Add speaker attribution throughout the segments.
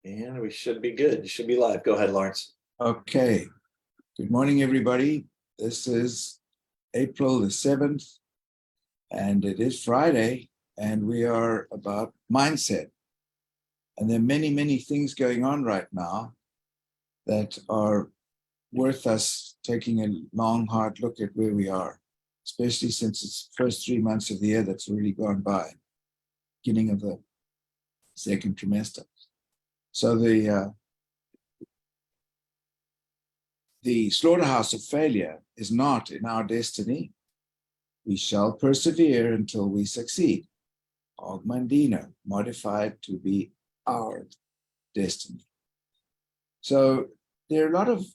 Speaker 1: And we should be good. You should be live. Go ahead, Lawrence.
Speaker 2: Okay. Good morning, everybody. This is April the 7th, and it is Friday, and we are about mindset. And there are many, many things going on right now that are worth us taking a long, hard look at where we are, especially since it's the first 3 months of the year that's already gone by, beginning of the second trimester. So the slaughterhouse of failure is not in our destiny. We shall persevere until we succeed. Og Mandino, modified to be our destiny. So there are a lot of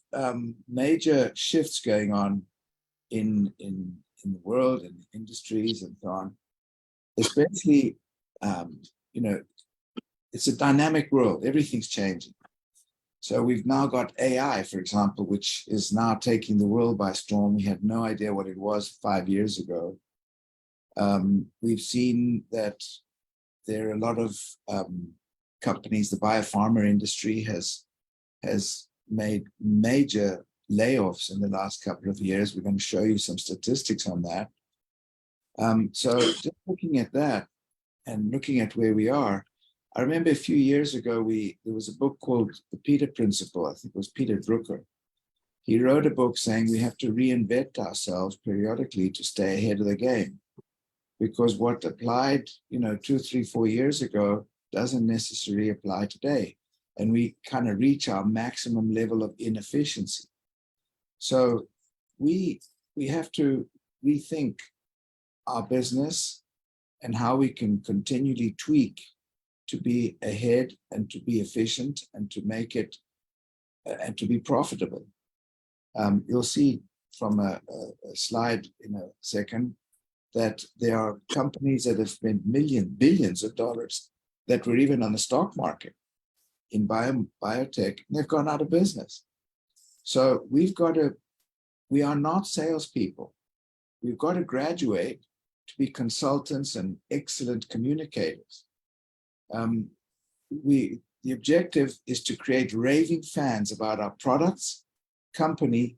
Speaker 2: major shifts going on in the world and industries and so on. Especially, it's a dynamic world. Everything's changing. So we've now got AI, for example, which is now taking the world by storm. We had no idea what it was 5 years ago. We've seen that there are a lot of companies. The biopharma industry has made major layoffs in the last couple of years. We're going to show you some statistics on that. So just looking at that and looking at where we are, I remember a few years ago, there was a book called The Peter Principle. I think it was Peter Drucker. He wrote a book saying we have to reinvent ourselves periodically to stay ahead of the game, because what applied, 2, 3, 4 years ago doesn't necessarily apply today, and we kind of reach our maximum level of inefficiency. So we have to rethink our business and how we can continually tweak to be ahead and to be efficient and to make it and to be profitable. You'll see from a slide in a second that there are companies that have spent billions of dollars that were even on the stock market in biotech, and they've gone out of business. So we are not salespeople. We've got to graduate to be consultants and excellent communicators. The objective is to create raving fans about our products, company,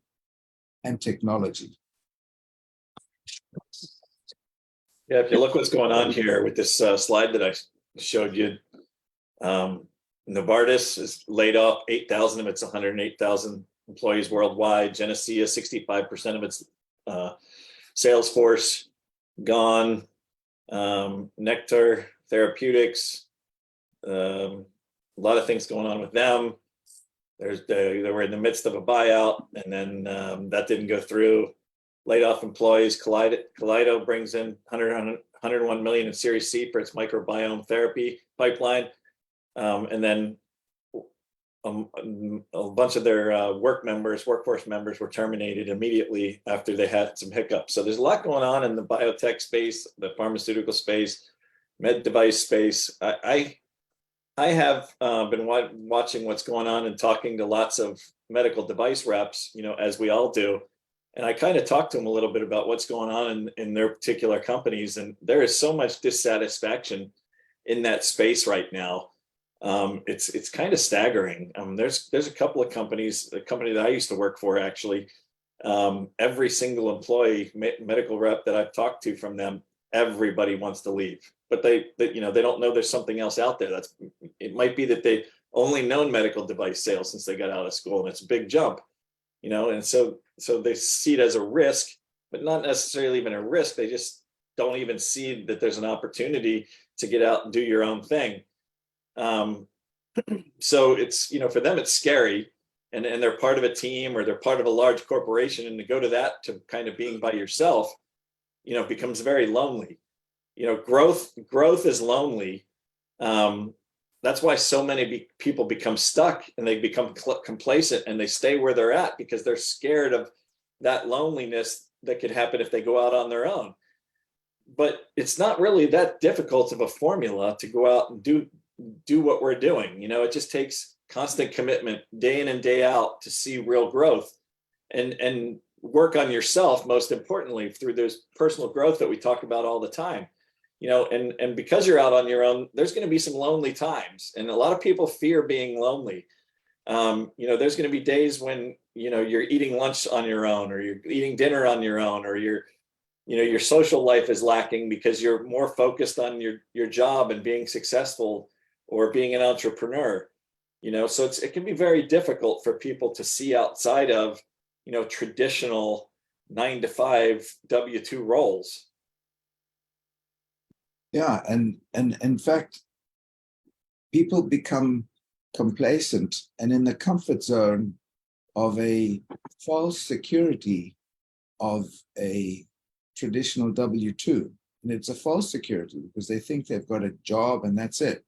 Speaker 2: and technology.
Speaker 1: Yeah, if you look what's going on here with this slide that I showed you, Novartis has laid off 8,000 of its 108,000 employees worldwide. Genesea, 65% of its sales force gone. Nektar Therapeutics, a lot of things going on with them. They were in the midst of a buyout, and then that didn't go through. Laid off employees. Kaleido brings in 101 million in Series C for its microbiome therapy pipeline, and then a bunch of their workforce members were terminated immediately after they had some hiccups. So there's a lot going on in the biotech space, the pharmaceutical space, med device space. I have been watching what's going on and talking to lots of medical device reps, as we all do. And I kind of talked to them a little bit about what's going on in their particular companies. And there is so much dissatisfaction in that space right now. It's kind of staggering. There's a couple of companies, the company that I used to work for, actually, every single employee, medical rep that I've talked to from them, everybody wants to leave. But they don't know there's something else out there. It might be that they only known medical device sales since they got out of school, and it's a big jump, and so they see it as a risk, but not necessarily even a risk. They just don't even see that there's an opportunity to get out and do your own thing. So it's, for them, it's scary, and they're part of a team or they're part of a large corporation, and to go to that, to kind of being by yourself, becomes very lonely. Growth is lonely. That's why so many people become stuck and they become complacent, and they stay where they're at because they're scared of that loneliness that could happen if they go out on their own. But it's not really that difficult of a formula to go out and do what we're doing. It just takes constant commitment day in and day out to see real growth, and work on yourself, most importantly, through this personal growth that we talk about all the time. and because you're out on your own, there's going to be some lonely times, and a lot of people fear being lonely. There's going to be days when, you're eating lunch on your own, or you're eating dinner on your own, or your social life is lacking because you're more focused on your job and being successful or being an entrepreneur. So it can be very difficult for people to see outside of, traditional 9 to 5 W-2 roles.
Speaker 2: Yeah, and in fact, people become complacent and in the comfort zone of a false security of a traditional W-2. And it's a false security because they think they've got a job and that's it.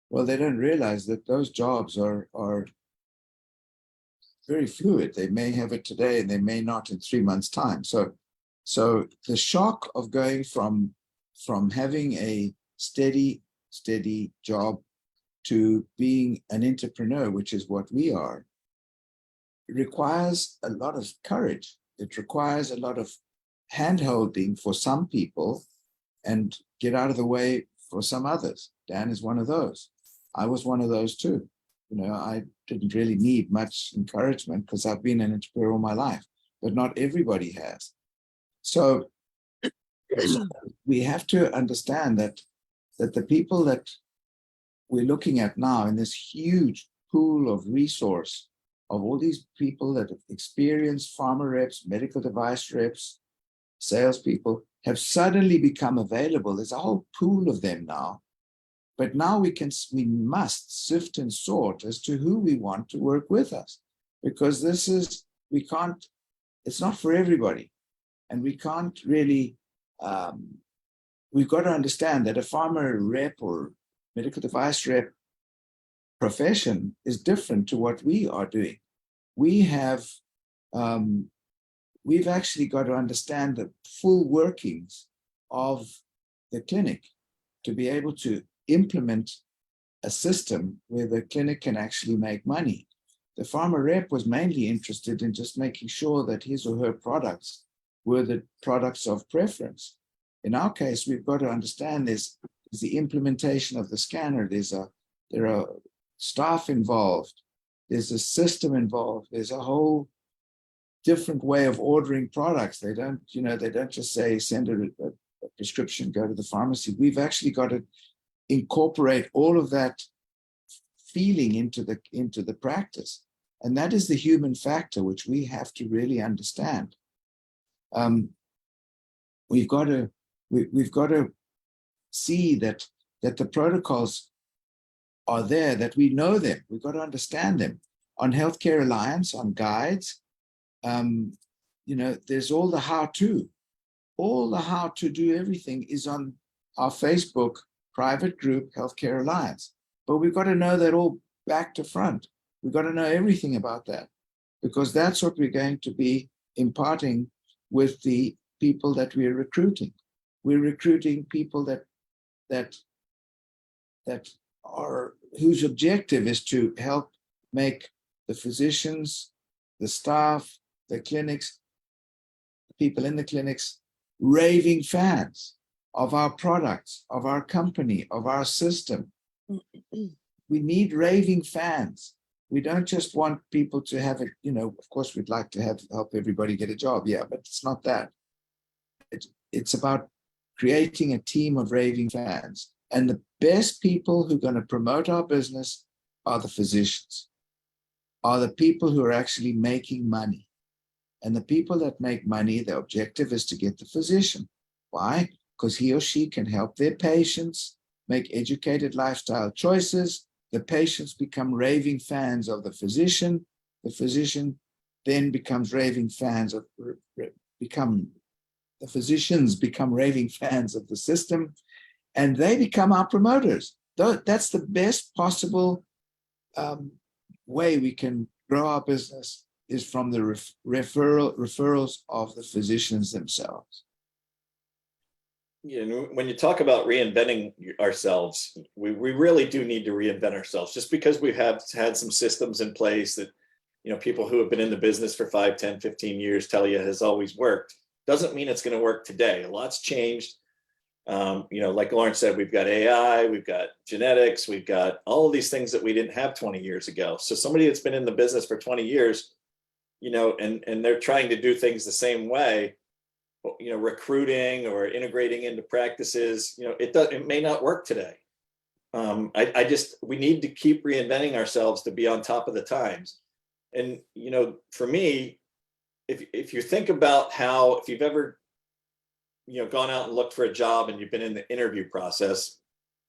Speaker 2: Well, they don't realize that those jobs are very fluid. They may have it today and they may not in 3 months' time. So the shock of going from having a steady job to being an entrepreneur, which is what we are, requires a lot of courage. It requires a lot of hand-holding for some people and get out of the way for some others. Dan is one of those. I was one of those too. I didn't really need much encouragement because I've been an entrepreneur all my life, but not everybody has. So we have to understand that the people that we're looking at now in this huge pool of resource of all these people that have experienced pharma reps, medical device reps, salespeople have suddenly become available. There's a whole pool of them now. But now we must sift and sort as to who we want to work with us, because it's not for everybody. And we can't really, we've got to understand that a pharma rep or medical device rep profession is different to what we are doing. We've actually got to understand the full workings of the clinic to be able to implement a system where the clinic can actually make money. The pharma rep was mainly interested in just making sure that his or her products were the products of preference. In our case, we've got to understand there's the implementation of the scanner. There are staff involved. There's a system involved. There's a whole different way of ordering products. They don't just say, send a prescription, go to the pharmacy. We've actually got to incorporate all of that feeling into the practice. And that is the human factor, which we have to really understand. We've got to see that the protocols are there, that we know them. We've got to understand them. On Healthcare Alliance, on guides, there's all the how-to. All the how to do everything is on our Facebook private group, Healthcare Alliance. But we've got to know that all back to front. We've got to know everything about that, because that's what we're going to be imparting with the people that we're recruiting. We're recruiting people that are, whose objective is to help make the physicians, the staff, the clinics, the people in the clinics, raving fans of our products, of our company, of our system. We need raving fans. We don't just want people to have it, of course we'd like to help everybody get a job, yeah, but it's not that. It's about creating a team of raving fans. And the best people who are going to promote our business are the physicians, are the people who are actually making money. And the people that make money, their objective is to get the physician. Why? Because he or she can help their patients make educated lifestyle choices. The patients become raving fans of the physician. The physician then becomes raving fans of, the physicians become raving fans of the system, and they become our promoters. That's the best possible way we can grow our business, is from the referrals of the physicians themselves.
Speaker 1: When you talk about reinventing ourselves, we really do need to reinvent ourselves. Just because we have had some systems in place that, people who have been in the business for 5, 10, 15 years tell you has always worked, doesn't mean it's going to work today. A lot's changed. Like Lawrence said, we've got AI, we've got genetics, we've got all of these things that we didn't have 20 years ago. So somebody that's been in the business for 20 years, and they're trying to do things the same way, recruiting or integrating into practices, it may not work today. We need to keep reinventing ourselves to be on top of the times. And, for me, if you think about if you've ever, gone out and looked for a job and you've been in the interview process,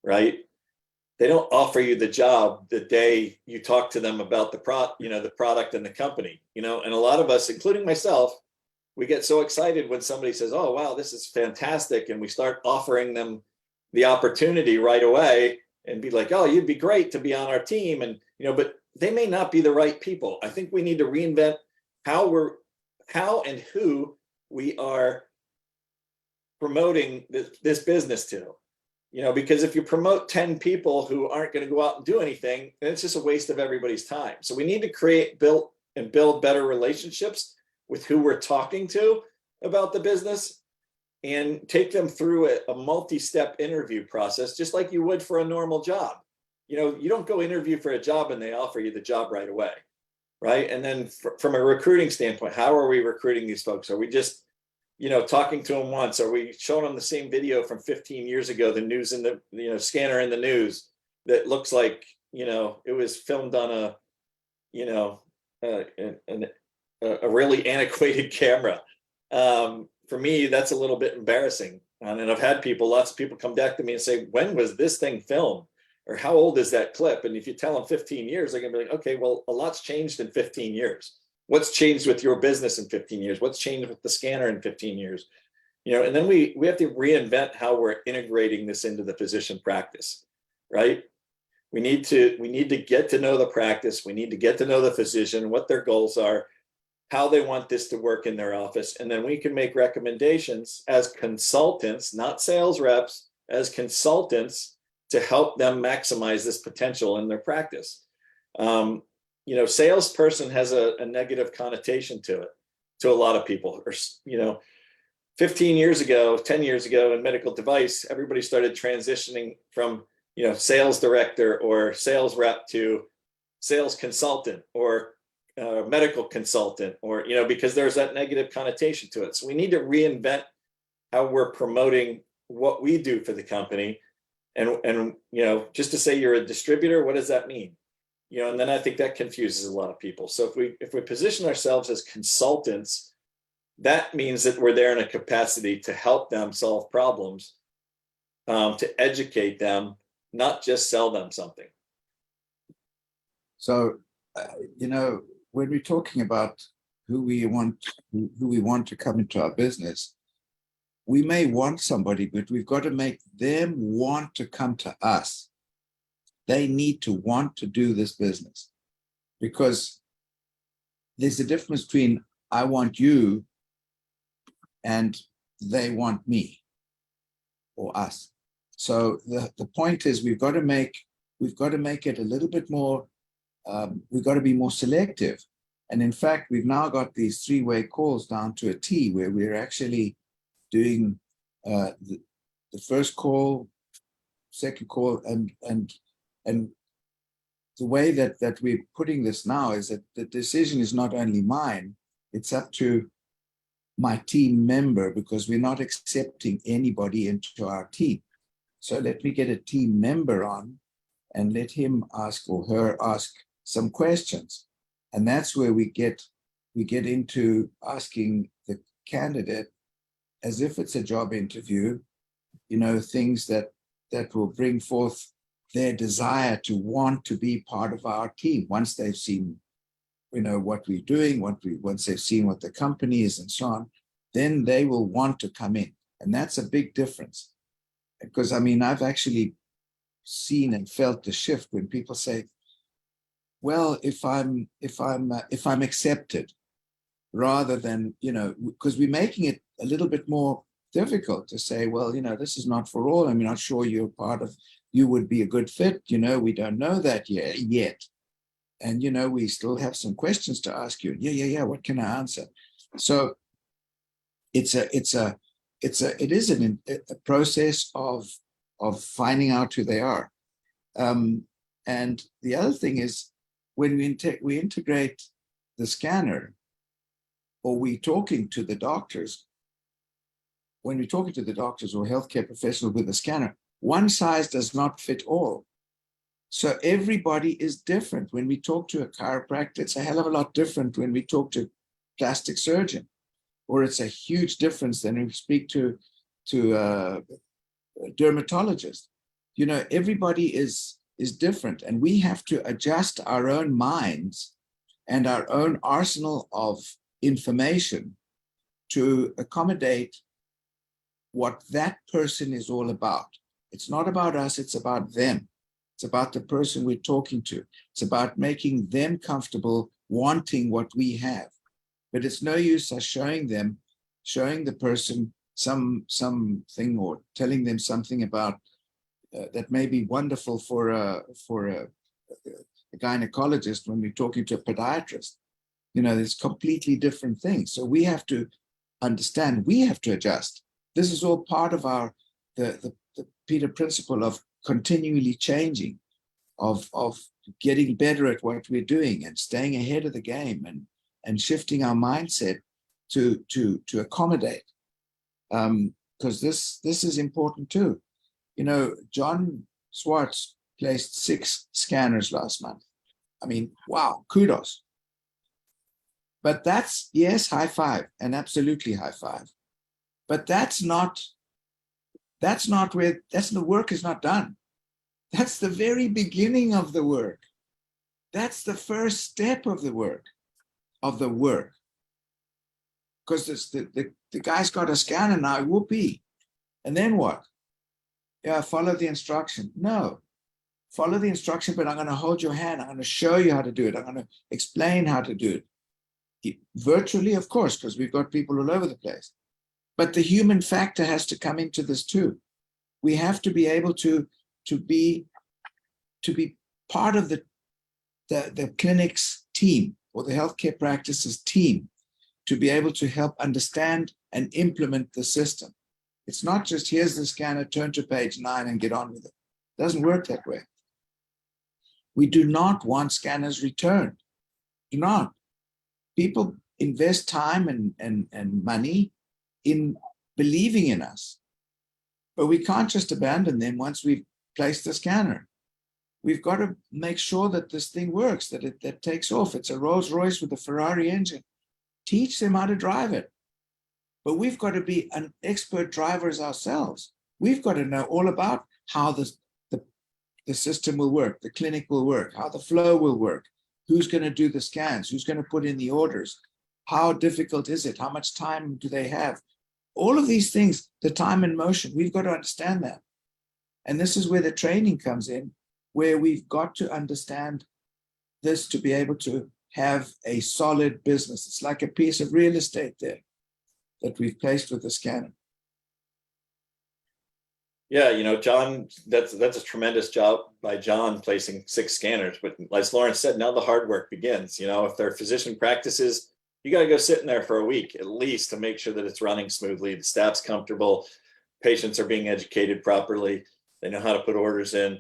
Speaker 1: right? They don't offer you the job the day you talk to them about the product and the company, and a lot of us, including myself, we get so excited when somebody says, oh, wow, this is fantastic. And we start offering them the opportunity right away and be like, oh, you'd be great to be on our team. And, but they may not be the right people. I think we need to reinvent how and who we are promoting this business to, because if you promote 10 people who aren't going to go out and do anything, then it's just a waste of everybody's time. So we need to build better relationships with who we're talking to about the business and take them through a multi-step interview process, just like you would for a normal job. You don't go interview for a job and they offer you the job right away, right? And then from a recruiting standpoint, how are we recruiting these folks? Are we just, talking to them once? Are we showing them the same video from 15 years ago, the news in the, scanner in the news that looks like, it was filmed on a really antiquated camera? For me, that's a little bit embarrassing. And I've had lots of people come back to me and say, when was this thing filmed? Or how old is that clip? And if you tell them 15 years, they're gonna be like, okay, well, a lot's changed in 15 years. What's changed with your business in 15 years? What's changed with the scanner in 15 years? And then we have to reinvent how we're integrating this into the physician practice, right? We need to get to know the practice. We need to get to know the physician, what their goals are, how they want this to work in their office. And then we can make recommendations as consultants, not sales reps, as consultants to help them maximize this potential in their practice. Salesperson has a negative connotation to it, to a lot of people. Or, 15 years ago, 10 years ago in medical device, everybody started transitioning from, sales director or sales rep to sales consultant or medical consultant, or, because there's that negative connotation to it. So we need to reinvent how we're promoting what we do for the company. And just to say you're a distributor, what does that mean? And then I think that confuses a lot of people. So if we position ourselves as consultants, that means that we're there in a capacity to help them solve problems, to educate them, not just sell them something.
Speaker 2: So, when we're talking about who we want to come into our business, we may want somebody, but we've got to make them want to come to us. They need to want to do this business, because there's a difference between I want you and they want me or us. So the point is we've got to make it a little bit more, we've got to be more selective. And in fact, we've now got these three-way calls down to a T, where we're actually doing the first call, second call, and the way that we're putting this now is that the decision is not only mine, it's up to my team member, because we're not accepting anybody into our team. So let me get a team member on and let him ask or her ask some questions. And that's where we get into asking the candidate as if it's a job interview, things that will bring forth their desire to want to be part of our team once they've seen, what we're doing, once they've seen what the company is and so on, then they will want to come in. And that's a big difference. Because I've actually seen and felt the shift when people say, well, if I'm accepted, rather than, because we're making it a little bit more difficult to say, well, this is not for all. I'm not sure you would be a good fit. We don't know that yet. And, we still have some questions to ask you. Yeah. What can I answer? So it's a it is a process of finding out who they are. And the other thing is when we integrate the scanner, or we talking to the doctors, when we're talking to the doctors or healthcare professionals with the scanner, one size does not fit all. So everybody is different. When we talk to a chiropractor, it's a hell of a lot different when we talk to a plastic surgeon, or it's a huge difference than when we speak to a dermatologist. You know, everybody is different, and we have to adjust our own minds and our own arsenal of information to accommodate what that person is all about. It's not about us, it's about them. It's about the person we're talking to. It's about making them comfortable wanting what we have. But it's no use us showing the person something or telling them something about that may be wonderful for a gynecologist when we're talking to a podiatrist. You know, it's completely different things. So we have to understand, we have to adjust. This is all part of the Peter principle of continually changing, of getting better at what we're doing and staying ahead of the game and shifting our mindset to accommodate. Because this is important too. You know, John Swartz placed 6 scanners last month. I mean, wow, kudos. But that's, yes, high five, and absolutely high five. But that's not where, the work is not done. That's the very beginning of the work. That's the first step of the work. Because the guy's got a scanner now, whoopee. And then what? Yeah, follow the instruction. No, follow the instruction, but I'm going to hold your hand. I'm going to show you how to do it. I'm going to explain how to do it. Virtually, of course, because we've got people all over the place. But the human factor has to come into this too. We have to be able to be part of the clinic's team or the healthcare practices team, to be able to help understand and implement the system. It's not just here's the scanner, turn to page 9 and get on with it. It doesn't work that way. We do not want scanners returned. Do not. People invest time and money in believing in us. But we can't just abandon them once we've placed the scanner. We've got to make sure that this thing works, that it takes off. It's a Rolls Royce with a Ferrari engine. Teach them how to drive it. But we've got to be an expert drivers ourselves. We've got to know all about how the system will work, the clinic will work, how the flow will work, who's going to do the scans, who's going to put in the orders, how difficult is it, how much time do they have. All of these things, the time and motion, we've got to understand that. And this is where the training comes in, where we've got to understand this to be able to have a solid business. It's like a piece of real estate there that we've placed with the scanner.
Speaker 1: Yeah, you know, John, that's a tremendous job by John placing 6 scanners. But as Lawrence said, now the hard work begins. You know, if they're physician practices, you got to go sit in there for a week at least to make sure that it's running smoothly, the staff's comfortable, patients are being educated properly, they know how to put orders in.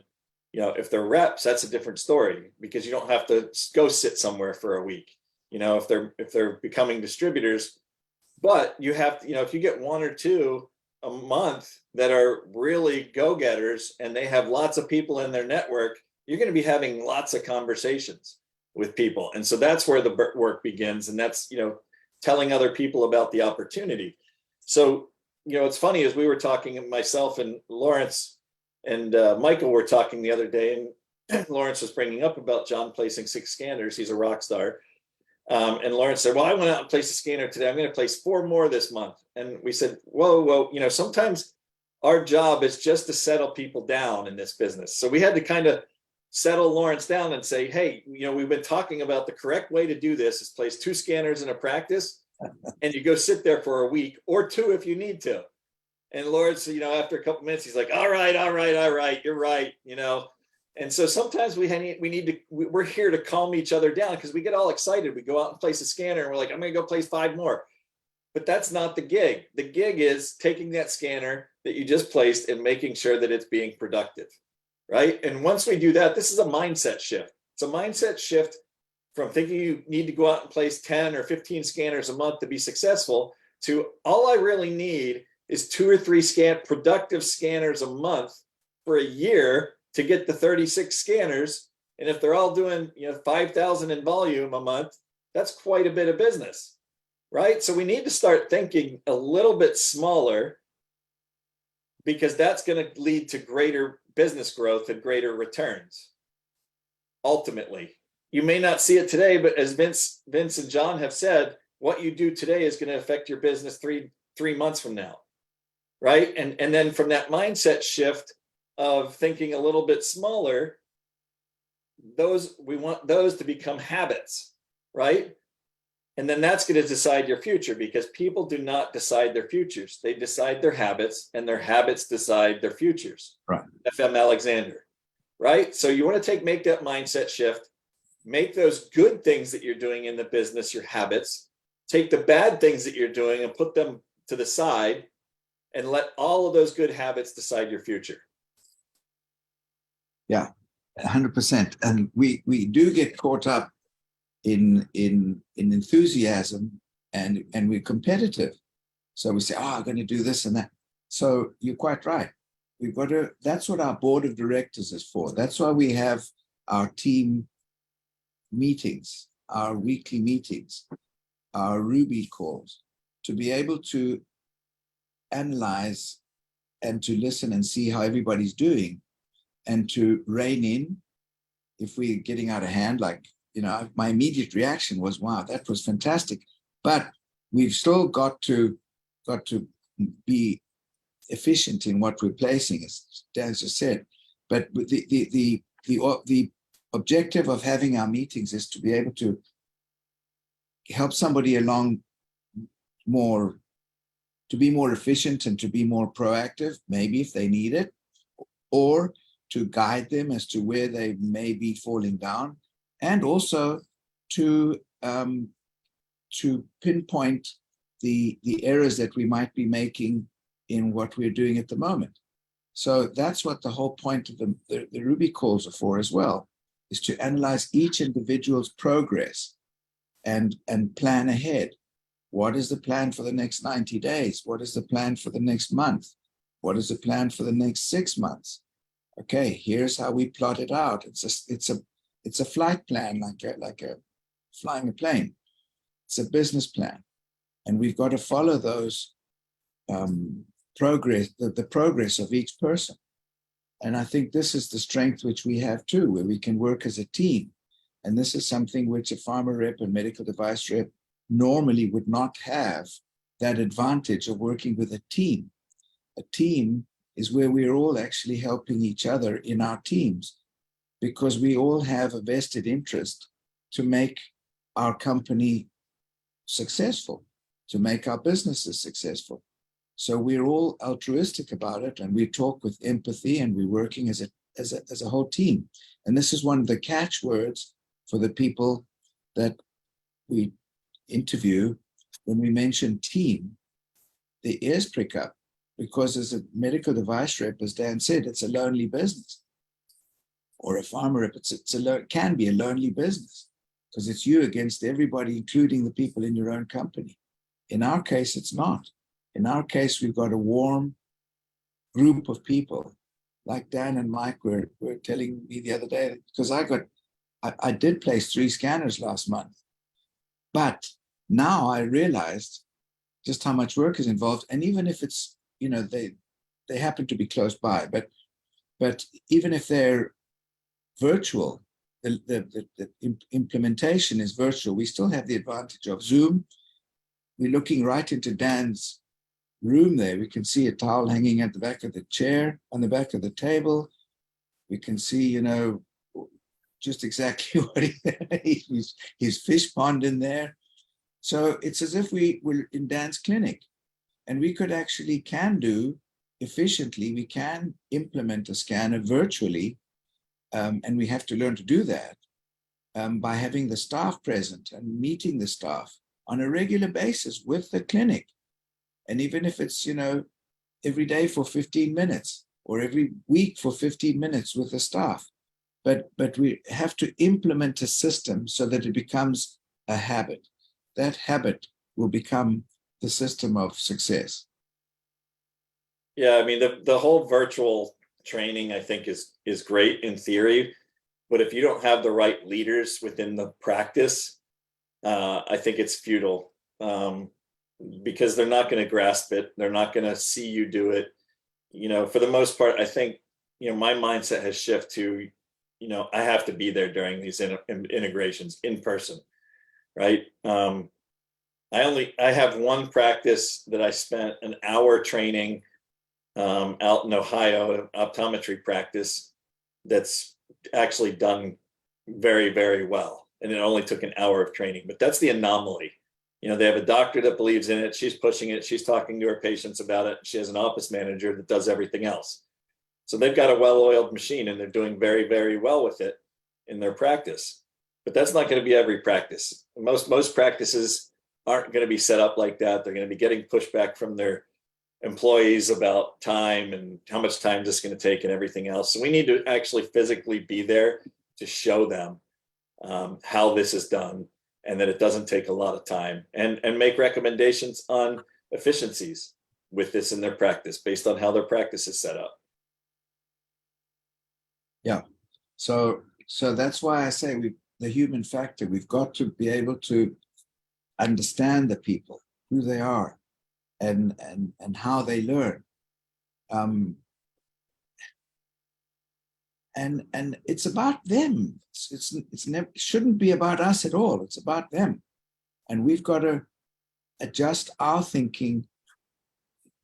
Speaker 1: You know, if they're reps, that's a different story, because you don't have to go sit somewhere for a week. You know, if they're becoming distributors, but you have to, you know, if you get 1 or 2 a month that are really go-getters and they have lots of people in their network, you're going to be having lots of conversations with people. And so that's where the work begins. And that's, you know, telling other people about the opportunity. So, you know, it's funny, as we were talking, myself and Lawrence and Michael were talking the other day, and Lawrence was bringing up about John placing 6 scanners. He's a rock star. And Lawrence said, well, I went out and placed a scanner today. I'm going to place 4 more this month. And we said, whoa, you know, sometimes our job is just to settle people down in this business. So we had to kind of settle Lawrence down and say, hey, you know, we've been talking about the correct way to do this is place 2 scanners in a practice, and you go sit there for a week, or 2 if you need to. And Lawrence, you know, after a couple minutes, he's like, all right, you're right, you know. And so sometimes we're here to calm each other down, because we get all excited. We go out and place a scanner and we're like, I'm going to go place 5 more. But that's not the gig. The gig is taking that scanner that you just placed and making sure that it's being productive, right? And once we do that, this is a mindset shift. It's a mindset shift from thinking you need to go out and place 10 or 15 scanners a month to be successful to all I really need is 2 or 3 productive scanners a month for a year to get the 36 scanners. And if they're all doing 5,000 in volume a month, that's quite a bit of business, right? So we need to start thinking a little bit smaller, because that's going to lead to greater business growth and greater returns. Ultimately, you may not see it today, but as Vince and John have said, what you do today is going to affect your business three months from now, right? And then from that mindset shift of thinking a little bit smaller, we want those to become habits, right? And then that's going to decide your future, because people do not decide their futures. They decide their habits, and their habits decide their futures.
Speaker 2: Right.
Speaker 1: FM Alexander, right? So you want to make that mindset shift, make those good things that you're doing in the business your habits, take the bad things that you're doing and put them to the side, and let all of those good habits decide your future.
Speaker 2: Yeah, 100%. And we do get caught up in enthusiasm, and we're competitive. So we say, I'm going to do this and that. So you're quite right. We've got to, that's what our board of directors is for. That's why we have our team meetings, our weekly meetings, our Ruby calls, to be able to analyze and to listen and see how everybody's doing, and to rein in if we're getting out of hand. Like, my immediate reaction was, wow, that was fantastic. But we've still got to be efficient in what we're placing, as Dan just said. But the objective of having our meetings is to be able to help somebody along more, to be more efficient and to be more proactive, maybe if they need it, or to guide them as to where they may be falling down, and also to pinpoint the errors that we might be making in what we're doing at the moment. So that's what the whole point of the Ruby calls are for as well, is to analyze each individual's progress and plan ahead. What is the plan for the next 90 days? What is the plan for the next month? What is the plan for the next 6 months? Okay, here's how we plot it out. It's a flight plan, like a flying a plane. It's a business plan, and we've got to follow those progress, the progress of each person. And I think this is the strength which we have too, where we can work as a team. And this is something which a pharma rep and medical device rep normally would not have, that advantage of working with a team. A team is where we're all actually helping each other in our teams, because we all have a vested interest to make our company successful, to make our businesses successful. So we're all altruistic about it, and we talk with empathy, and we're working as a whole team. And this is one of the catchwords for the people that we interview. When we mention team, the ears prick up, because as a medical device rep, as Dan said, it's a lonely business. Or a pharma rep, it can be a lonely business, because it's you against everybody, including the people in your own company. In our case, it's not. In our case, we've got a warm group of people, like Dan and Mike were telling me the other day, because I did place 3 scanners last month. But now I realized just how much work is involved. And even if it's, they happen to be close by, but even if they're virtual, the implementation is virtual, we still have the advantage of Zoom. We're looking right into Dan's room there. We can see a towel hanging at the back of the chair, on the back of the table. We can see, just exactly what his fish pond in there. So it's as if we were in Dan's clinic, and we can do efficiently, we can implement a scanner virtually, and we have to learn to do that by having the staff present and meeting the staff on a regular basis with the clinic. And even if it's, every day for 15 minutes or every week for 15 minutes with the staff. But we have to implement a system so that it becomes a habit. That habit will become the system of success.
Speaker 1: Yeah, I mean, the whole virtual training, I think, is great in theory, but if you don't have the right leaders within the practice, I think it's futile, because they're not going to grasp it. They're not going to see you do it. For the most part, I think, my mindset has shifted to, I have to be there during these integrations in person, right? I have one practice that I spent an hour training out in Ohio, optometry practice that's actually done very, very well. And it only took an hour of training, but that's the anomaly. They have a doctor that believes in it. She's pushing it. She's talking to her patients about it. She has an office manager that does everything else. So they've got a well-oiled machine and they're doing very, very well with it in their practice. But that's not going to be every practice. Most practices aren't going to be set up like that. They're going to be getting pushback from their employees about time and how much time this is going to take and everything else. So we need to actually physically be there to show them how this is done and that it doesn't take a lot of time, and make recommendations on efficiencies with this in their practice based on how their practice is set up.
Speaker 2: Yeah. So that's why I say the human factor, we've got to be able to understand the people, who they are, and how they learn. And it's about them. It's never, it shouldn't be about us at all. It's about them. And we've got to adjust our thinking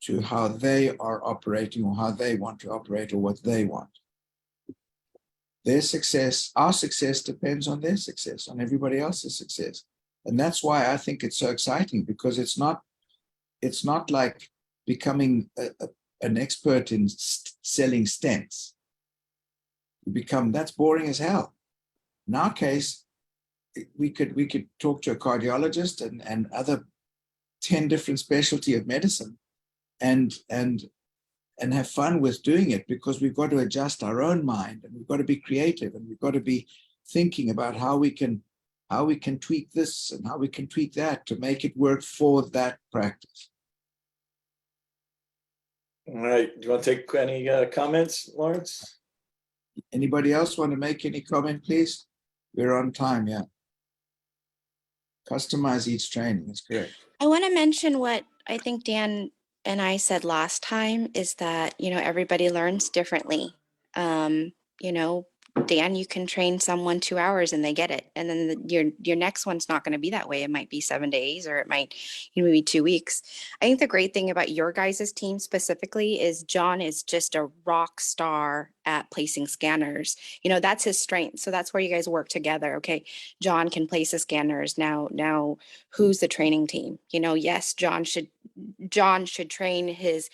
Speaker 2: to how they are operating or how they want to operate or what they want. Their success, our success depends on their success, on everybody else's success. And that's why I think it's so exciting, because it's not like becoming an expert in selling stents. That's boring as hell. In our case, we could talk to a cardiologist and other 10 different specialty of medicine and have fun with doing it, because we've got to adjust our own mind, and we've got to be creative, and we've got to be thinking about how we can tweak this and how we can tweak that to make it work for that practice.
Speaker 1: All right. Do you want to take any comments, Lawrence?
Speaker 2: Anybody else want to make any comment, please? We're on time, yeah. Customize each training, that's great.
Speaker 3: I want to mention what I think Dan and I said last time is that, everybody learns differently. Dan, you can train someone 2 hours and they get it. And then your next one's not going to be that way. It might be 7 days, or it might be 2 weeks. I think the great thing about your guys' team specifically is John is just a rock star at placing scanners. That's his strength. So that's where you guys work together. Okay, John can place the scanners. Now who's the training team? Yes, John should train his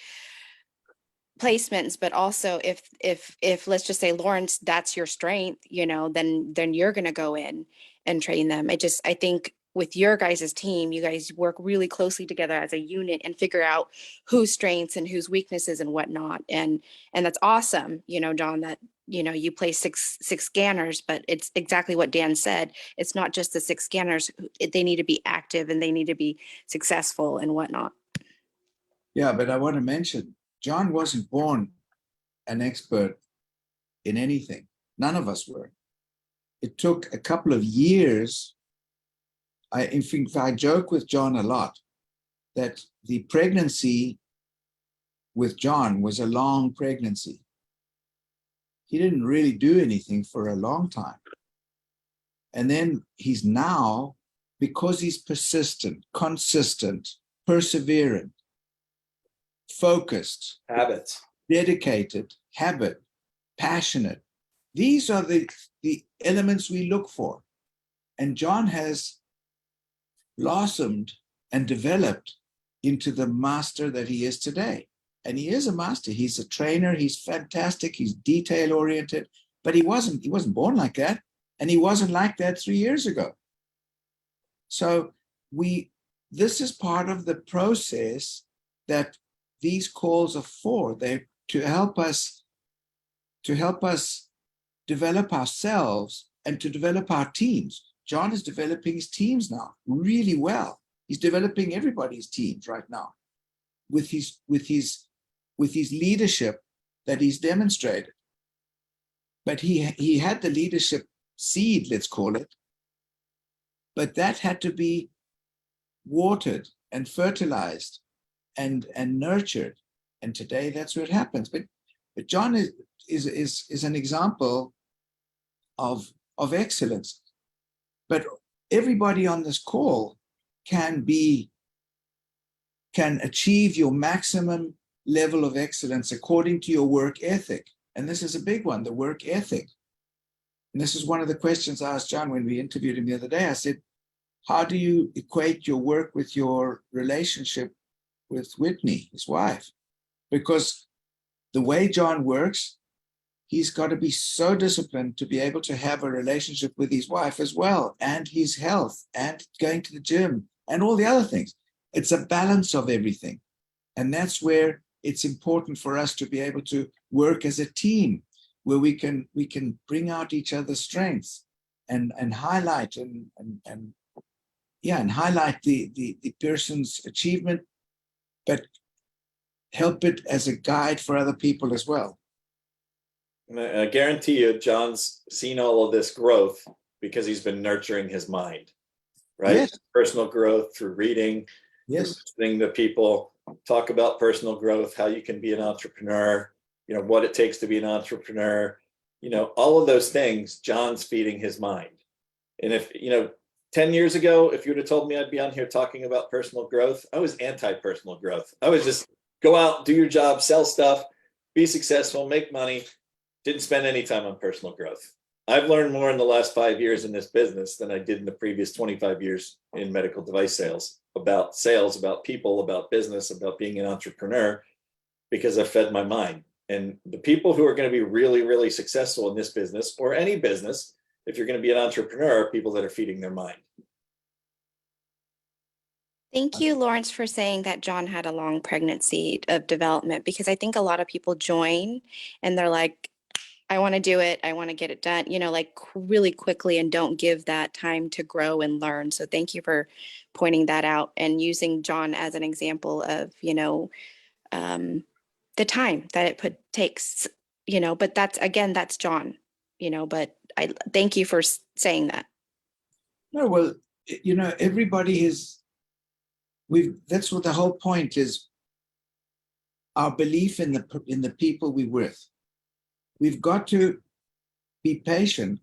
Speaker 3: placements, but also if let's just say, Lawrence, that's your strength, then you're going to go in and train them. I think with your guys' team, you guys work really closely together as a unit and figure out whose strengths and whose weaknesses and whatnot. And that's awesome, John, that you play six scanners, but it's exactly what Dan said. It's not just the 6 scanners. They need to be active and they need to be successful and whatnot.
Speaker 2: Yeah, but I want to mention, John wasn't born an expert in anything. None of us were. It took a couple of years. In fact, I joke with John a lot that the pregnancy with John was a long pregnancy. He didn't really do anything for a long time. And then he's now, because he's persistent, consistent, perseverant, focused,
Speaker 1: Habits,
Speaker 2: dedicated, habit, passionate. These are the elements we look for. And John has blossomed and developed into the master that he is today. And he is a master. He's a trainer. He's fantastic. He's detail oriented, but he wasn't born like that. And he wasn't like that 3 years ago. So we this is part of the process that these calls are for. They're to help us develop ourselves and to develop our teams. John is developing his teams now really well. He's developing everybody's teams right now with his leadership that he's demonstrated. But he had the leadership seed, let's call it, but that had to be watered and fertilized and nurtured. And today that's what happens. But John is an example of excellence. But everybody on this call can achieve your maximum level of excellence according to your work ethic. And this is a big one, the work ethic. And this is one of the questions I asked John when we interviewed him the other day. I said, how do you equate your work with your relationship with Whitney, his wife? Because the way John works, he's got to be so disciplined to be able to have a relationship with his wife as well, and his health, and going to the gym, and all the other things. It's a balance of everything. And that's where it's important for us to be able to work as a team, where we can bring out each other's strengths and highlight and highlight the person's achievement, but help it as a guide for other people as well.
Speaker 1: And I guarantee you, John's seen all of this growth because he's been nurturing his mind, right?
Speaker 2: Yes.
Speaker 1: Personal growth through reading,
Speaker 2: Yes.
Speaker 1: listening to people talk about personal growth, how you can be an entrepreneur, what it takes to be an entrepreneur, all of those things, John's feeding his mind. And if, 10 years ago, if you would have told me I'd be on here talking about personal growth, I was anti-personal growth. I was just go out, do your job, sell stuff, be successful, make money. Didn't spend any time on personal growth. I've learned more in the last 5 years in this business than I did in the previous 25 years in medical device sales, about people, about business, about being an entrepreneur, because I fed my mind. And the people who are going to be really, really successful in this business or any business, if you're going to be an entrepreneur, are people that are feeding their mind.
Speaker 3: Thank you, Lawrence, for saying that John had a long pregnancy of development, because I think a lot of people join and they're like, I want to do it. I want to get it done, really quickly, and don't give that time to grow and learn. So thank you for pointing that out and using John as an example of, the time that it takes, but that's John, but I thank you for saying that.
Speaker 2: No, well, everybody that's what the whole point is, our belief in the people we're with. We've got to be patient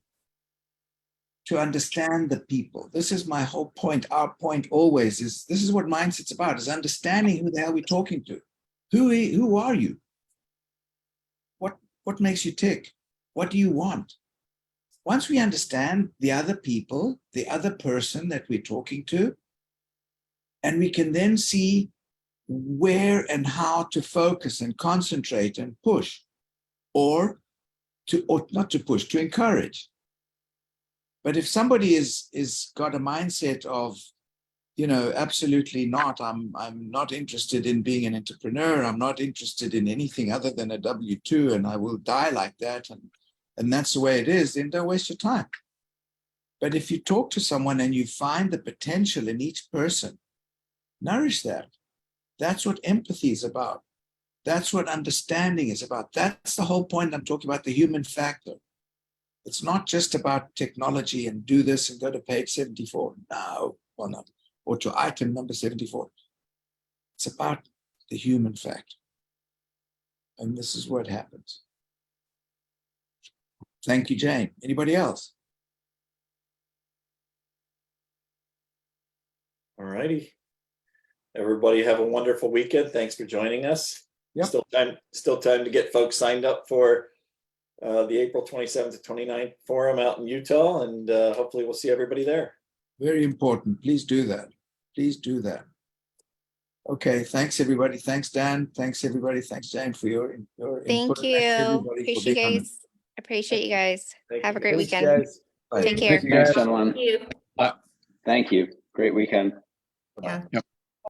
Speaker 2: to understand the people. This is my whole point. Our point always is, this is what Mindset's about, is understanding who the hell we're talking to. Who are you? What makes you tick? What do you want? Once we understand the other people, the other person that we're talking to, and we can then see where and how to focus and concentrate and push, or not to push, to encourage. But if somebody is got a mindset of, absolutely not, I'm not interested in being an entrepreneur, I'm not interested in anything other than a W-2, and I will die like that, and that's the way it is, then don't waste your time. But if you talk to someone and you find the potential in each person, nourish that. That's what empathy is about. That's what understanding is about. That's the whole point I'm talking about, the human factor. It's not just about technology and do this and go to page 74. No, well, not. Or to item number 74. It's about the human factor. And this is what happens. Thank you, Jane. Anybody else?
Speaker 1: All righty. Everybody have a wonderful weekend. Thanks for joining us.
Speaker 2: Yep.
Speaker 1: Still time to get folks signed up for the April 27th to 29th forum out in Utah, and hopefully we'll see everybody there.
Speaker 2: Very important. Please do that. Please do that. Okay. Thanks, everybody. Thanks, Dan. Thanks, everybody. Thanks, Jane, for your input.
Speaker 3: Thank you. Appreciate you guys. Appreciate you guys. Have a great weekend.
Speaker 2: Bye.
Speaker 3: Take care.
Speaker 4: Thanks, gentlemen. Thank you. Great weekend.
Speaker 2: Bye-bye.
Speaker 4: Yeah.